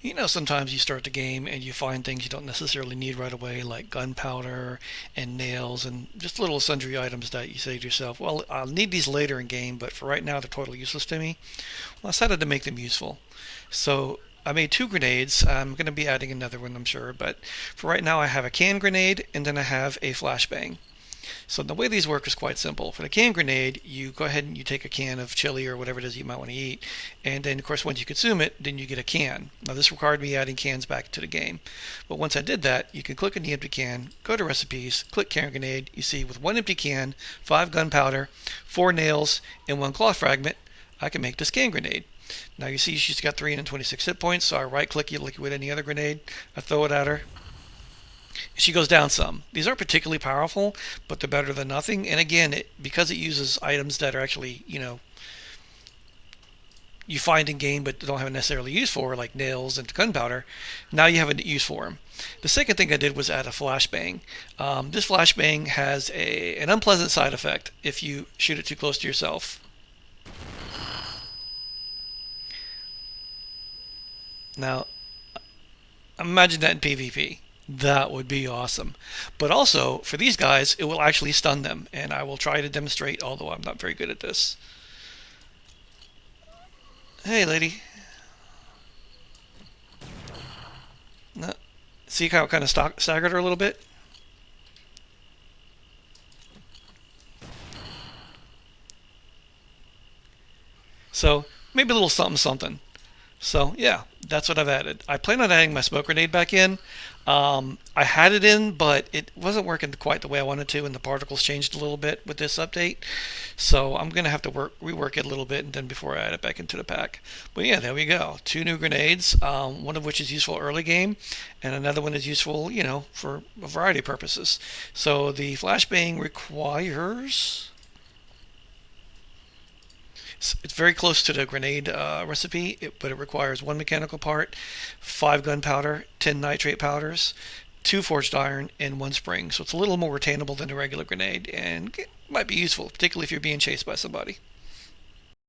You know, sometimes you start the game and you find things you don't necessarily need right away, like gunpowder and nails and just little sundry items that you say to yourself, well, I'll need these later in game, but for right now they're totally useless to me. Well, I decided to make them useful. So I made two grenades. I'm going to be adding another one, I'm sure, but for right now I have a can grenade and then I have a flashbang. So the way these work is quite simple. For the can grenade, you go ahead and you take a can of chili or whatever it is you might want to eat, and then of course once you consume it, then you get a can. Now this required me adding cans back to the game, but once I did that, you can click on the empty can, go to recipes, click can grenade. You see with one empty can, 5 gunpowder, 4 nails, and 1 cloth fragment, I can make this can grenade. Now you see she's got 326 hit points, so I right click it like you would any other grenade. I throw it at her, she goes down some. These aren't particularly powerful, but they're better than nothing. And again, because it uses items that are actually, you find in game but don't have a necessarily use for, like nails and gunpowder, now you have a use for them. The second thing I did was add a flashbang. This flashbang has an unpleasant side effect if you shoot it too close to yourself. Now, imagine that in PvP. That would be awesome. But also, for these guys, it will actually stun them. And I will try to demonstrate, although I'm not very good at this. Hey, lady. No. See how it kind of staggered her a little bit? So, maybe a little something something. So yeah, that's what I've added. I plan on adding my smoke grenade back in. I had it in, but it wasn't working quite the way I wanted to, and the particles changed a little bit with this update. So I'm gonna have to rework it a little bit, and then before I add it back into the pack. But yeah, there we go. Two new grenades. One of which is useful early game, and another one is useful, for a variety of purposes. So the flashbang requires it's very close to the grenade recipe, but it requires 1 mechanical part, 5 gunpowder, 10 nitrate powders, 2 forged iron, and 1 spring. So it's a little more retainable than a regular grenade, and it might be useful, particularly if you're being chased by somebody.